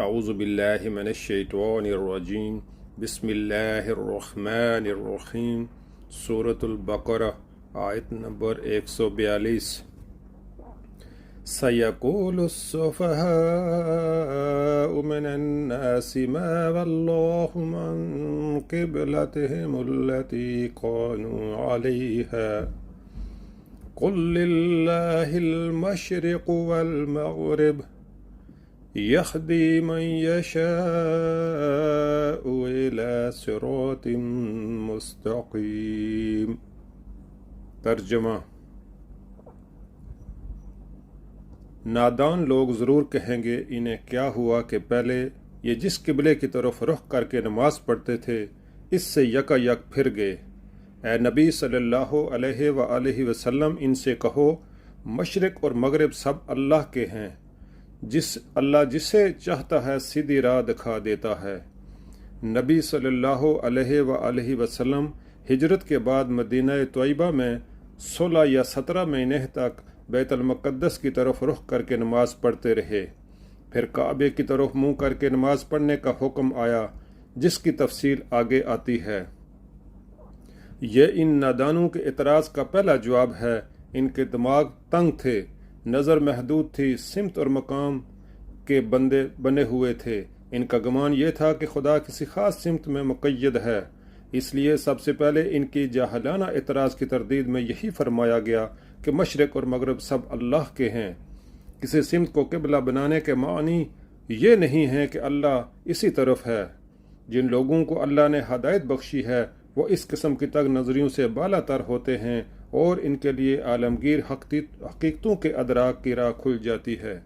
اعوذ باللہ من الشیطان الرجیم بسم اللہ الرحمن الرحیم سورة البقرہ آیت نمبر 142 سَيَقُولُ السُّفَهَاءُ مِنَ النَّاسِ مَا وَلَّاهُمْ عَنْ قِبْلَتِهِمُ الَّتِي كَانُوا عَلَيْهَا قُلْ لِلَّهِ الْمَشْرِقُ وَالْمَغْرِبُ يَهْدِي مَن يَشَاءُ إِلَى صِرَاطٍ مُسْتَقِيمٍ۔ ترجمہ: نادان لوگ ضرور کہیں گے انہیں کیا ہوا کہ پہلے یہ جس قبلے کی طرف رخ کر کے نماز پڑھتے تھے اس سے یکا یک پھر گئے۔ اے نبی صلی اللہ علیہ وآلہ وسلم ان سے کہو مشرق اور مغرب سب اللہ کے ہیں، اللہ جسے چاہتا ہے سیدھی راہ دکھا دیتا ہے۔ نبی صلی اللہ علیہ وآلہ وسلم ہجرت کے بعد مدینہ طیبہ میں 16 یا 17 مہینے تک بیت المقدس کی طرف رخ کر کے نماز پڑھتے رہے۔ پھر کعبے کی طرف منہ کر کے نماز پڑھنے کا حکم آیا، جس کی تفصیل آگے آتی ہے۔ یہ ان نادانوں کے اعتراض کا پہلا جواب ہے۔ ان کے دماغ تنگ تھے، نظر محدود تھی، سمت اور مقام کے بندے بنے ہوئے تھے۔ ان کا گمان یہ تھا کہ خدا کسی خاص سمت میں مقید ہے، اس لیے سب سے پہلے ان کی جاہلانہ اعتراض کی تردید میں یہی فرمایا گیا کہ مشرق اور مغرب سب اللہ کے ہیں۔ کسی سمت کو قبلہ بنانے کے معنی یہ نہیں ہے کہ اللہ اسی طرف ہے۔ جن لوگوں کو اللہ نے ہدایت بخشی ہے وہ اس قسم کی تنگ نظریوں سے بالا تر ہوتے ہیں اور ان کے لیے عالمگیر حقیقتوں کے ادراک کی راہ کھل جاتی ہے۔